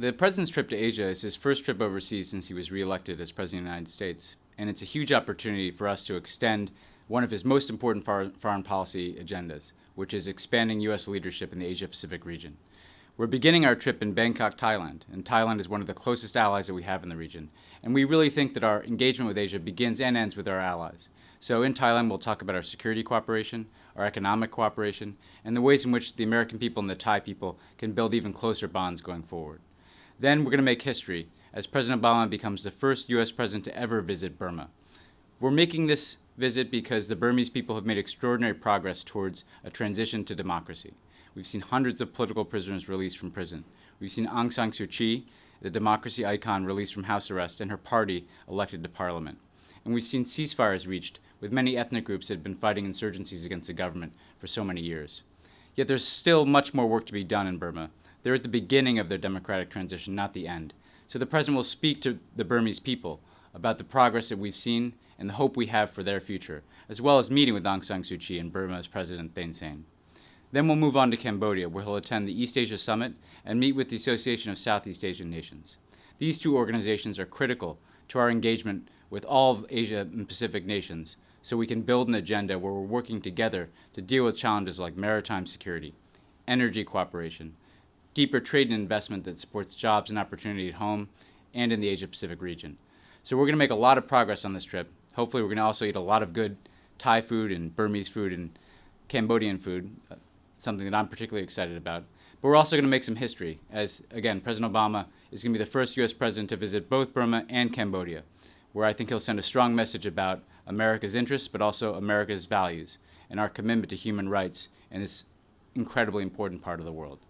The president's trip to Asia is his first trip overseas since he was reelected as president of the United States, and it's a huge opportunity for us to extend one of his most important foreign policy agendas, which is expanding U.S. leadership in the Asia-Pacific region. We're beginning our trip in Bangkok, Thailand, and Thailand is one of the closest allies that we have in the region, and we really think that our engagement with Asia begins and ends with our allies. So in Thailand, we'll talk about our security cooperation, our economic cooperation, and the ways in which the American people and the Thai people can build even closer bonds going forward. Then we're going to make history as President Obama becomes the first U.S. president to ever visit Burma. We're making this visit because the Burmese people have made extraordinary progress towards a transition to democracy. We've seen hundreds of political prisoners released from prison. We've seen Aung San Suu Kyi, the democracy icon, released from house arrest and her party elected to parliament. And we've seen ceasefires reached with many ethnic groups that had been fighting insurgencies against the government for so many years. Yet there's still much more work to be done in Burma. They're at the beginning of their democratic transition, not the end. So the president will speak to the Burmese people about the progress that we've seen and the hope we have for their future, as well as meeting with Aung San Suu Kyi and Burma's President Thein Sein. Then we'll move on to Cambodia, where he'll attend the East Asia Summit and meet with the Association of Southeast Asian Nations. These two organizations are critical to our engagement with all of Asia and Pacific nations, so we can build an agenda where we're working together to deal with challenges like maritime security, energy cooperation, deeper trade and investment that supports jobs and opportunity at home and in the Asia-Pacific region. So we're going to make a lot of progress on this trip. Hopefully we're going to also eat a lot of good Thai food and Burmese food and Cambodian food, something that I'm particularly excited about. But we're also going to make some history, as, again, President Obama is going to be the first U.S. president to visit both Burma and Cambodia, where I think he'll send a strong message about America's interests, but also America's values and our commitment to human rights in this incredibly important part of the world.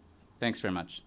Thanks very much.